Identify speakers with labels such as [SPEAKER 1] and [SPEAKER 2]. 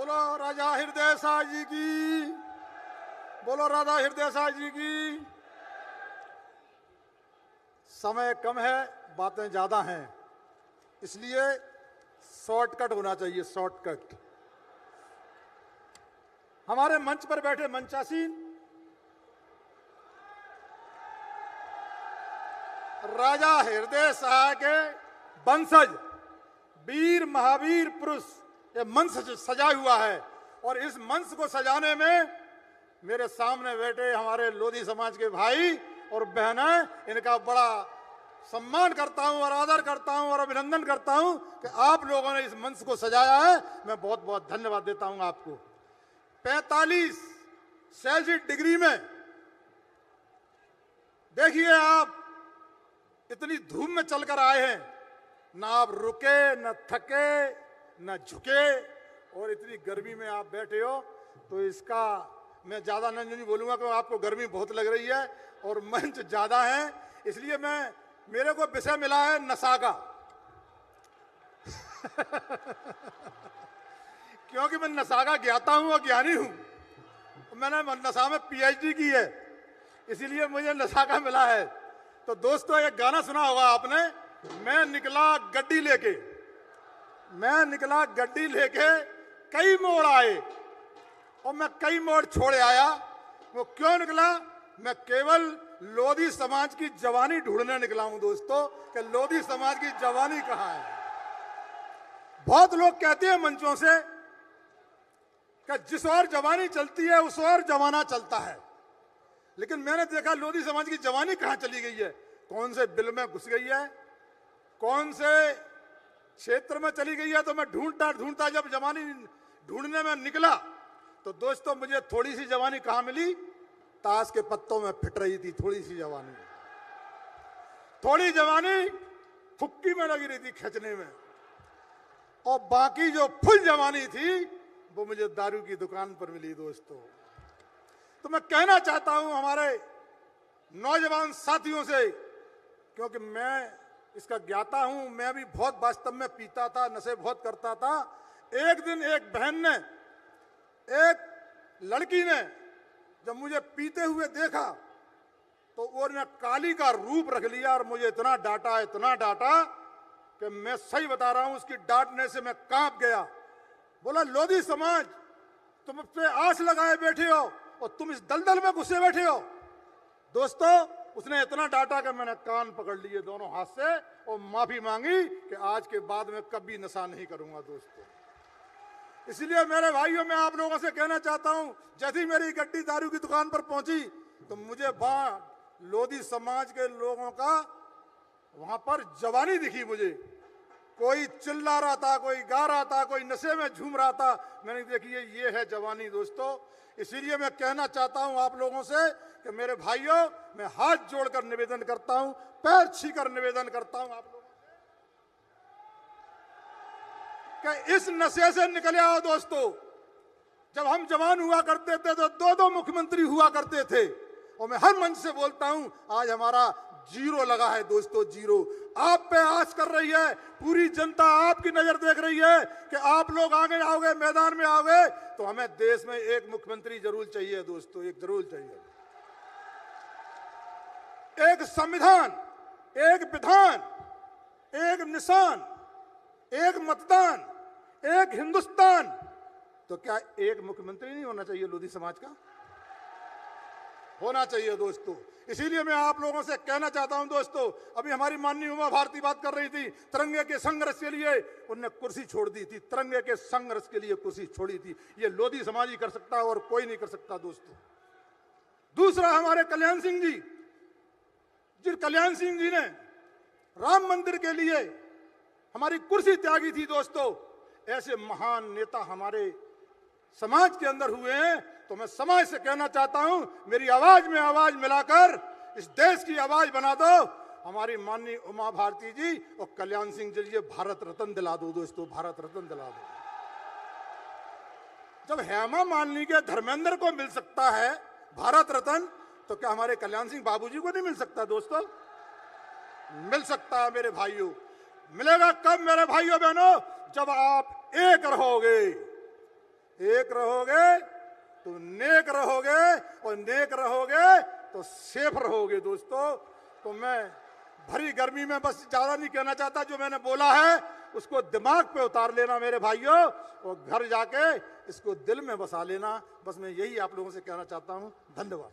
[SPEAKER 1] बोलो राजा हृदय साह जी की, बोलो राजा हृदय साह जी की। समय कम है, बातें ज्यादा हैं, इसलिए शॉर्टकट होना चाहिए, शॉर्टकट। हमारे मंच पर बैठे मंचासीन राजा हृदय साह के वंशज वीर महावीर पुरुष, ये मंच सजा हुआ है। और इस मंच को सजाने में मेरे सामने बैठे हमारे लोधी समाज के भाई और बहनें, इनका बड़ा सम्मान करता हूं और आदर करता हूं और अभिनंदन करता हूं कि आप लोगों ने इस मंच को सजाया है। मैं बहुत बहुत धन्यवाद देता हूं आपको। 45 सेल्सियस डिग्री में देखिए, आप इतनी धूप में चलकर आए हैं, ना आप रुके, न थके, न झुके, और इतनी गर्मी में आप बैठे हो। तो इसका मैं ज्यादा नहीं बोलूंगा कि आपको गर्मी बहुत लग रही है और मंच ज्यादा है, इसलिए मेरे को विषय मिला है नशा का क्योंकि मैं नशा का ज्ञाता हूं और ज्ञानी हूं। मैंने नशा में पीएचडी की है, इसीलिए मुझे नशा का मिला है। तो दोस्तों, एक गाना सुना होगा आपने, मैं निकला गड्डी लेके कई मोड़ आए और मैं कई मोड़ छोड़े आया। वो क्यों निकला? मैं केवल लोधी समाज की जवानी ढूंढने निकला हूं दोस्तों, कि लोधी समाज की जवानी कहां है। बहुत लोग कहते हैं मंचों से कि जिस ओर जवानी चलती है उस ओर जमाना चलता है, लेकिन मैंने देखा लोधी समाज की जवानी कहां चली गई है, कौन से बिल में घुस गई है, कौन से क्षेत्र में चली गई है। तो मैं ढूंढता जब जवानी ढूंढने में निकला तो दोस्तों, मुझे थोड़ी सी जवानी कहां मिली? ताश के पत्तों में फिट रही थी थोड़ी सी जवानी। थोड़ी जवानी फुक्की में लगी रही थी खींचने में, और बाकी जो फुल जवानी थी वो मुझे दारू की दुकान पर मिली दोस्तों। तो मैं कहना चाहता हूं हमारे नौजवान साथियों से, क्योंकि मैं इसका ज्ञाता हूं, मैं भी बहुत वास्तव में पीता था, नशे बहुत करता था। एक दिन एक बहन ने, एक लड़की ने जब मुझे पीते हुए देखा तो उसने काली का रूप रख लिया और मुझे इतना डांटा कि मैं सही बता रहा हूं, उसकी डांटने से मैं कांप गया। बोला, लोधी समाज तुम पे आस लगाए बैठे हो और तुम इस दलदल में घुसे बैठे हो। दोस्तों, उसने इतना डांटा कि मैंने कान पकड़ लिए दोनों हाथ से और माफी मांगी कि आज के बाद में कभी नशा नहीं करूंगा दोस्तों। इसलिए मेरे भाइयों, मैं आप लोगों से कहना चाहता हूं, जैसी मेरी गड्डी दारू की दुकान पर पहुंची तो मुझे वहां लोधी समाज के लोगों का वहां पर जवानी दिखी। मुझे कोई चिल्ला रहा था, कोई गा रहा था, कोई नशे में झूम रहा था। मैंने देखी ये है जवानी दोस्तों। इसीलिए मैं कहना चाहता हूं आप लोगों से कि मेरे भाइयों, मैं हाथ जोड़कर निवेदन करता हूं, पैर छूकर निवेदन करता हूं आप लोगों से कि इस नशे से निकले आओ दोस्तों। जब हम जवान हुआ करते थे तो दो मुख्यमंत्री हुआ करते थे, और मैं हर मंच से बोलता हूं, आज हमारा जीरो लगा है दोस्तों, जीरो। आप पे आस कर रही है, पूरी जनता आपकी नजर देख रही है कि आप लोग आगे आओगे, मैदान में आओगे तो हमें देश में एक मुख्यमंत्री जरूर चाहिए दोस्तों, एक जरूर चाहिए। एक संविधान, एक विधान, एक निशान, एक मतदान, एक हिंदुस्तान। तो क्या एक मुख्यमंत्री नहीं होना चाहिए लोधी समाज का? होना चाहिए दोस्तों। इसीलिए मैं आप लोगों से कहना चाहता हूं दोस्तों, अभी हमारी माननीय उमा भारती बात कर रही थी, तिरंगे के संघर्ष के लिए उनने कुर्सी छोड़ दी थी, तिरंगे के संघर्ष के लिए कुर्सी छोड़ी थी। ये लोधी समाज ही कर सकता है और कोई नहीं कर सकता दोस्तों। दूसरा, हमारे कल्याण सिंह जी, जिन कल्याण सिंह जी ने राम मंदिर के लिए हमारी कुर्सी त्यागी थी दोस्तों। ऐसे महान नेता हमारे समाज के अंदर हुए हैं, तो मैं समाज से कहना चाहता हूं, मेरी आवाज में आवाज मिलाकर इस देश की आवाज बना दो। हमारी माननीय उमा भारती जी और कल्याण सिंह जी, भारत रत्न दिला दो दोस्तों, भारत रत्न दिला दो। जब हेमा मालिनी के धर्मेंद्र को मिल सकता है भारत रत्न, तो क्या हमारे कल्याण सिंह बाबूजी को नहीं मिल सकता दोस्तों? मिल सकता है मेरे भाइयों। मिलेगा कब मेरे भाइयों बहनों? जब आप एक रहोगे। एक रहोगे तो नेक रहोगे, और नेक रहोगे तो सेफ रहोगे दोस्तों। तो मैं भरी गर्मी में बस ज्यादा नहीं कहना चाहता, जो मैंने बोला है उसको दिमाग पे उतार लेना मेरे भाइयों, और घर जाके इसको दिल में बसा लेना। बस मैं यही आप लोगों से कहना चाहता हूं। धन्यवाद।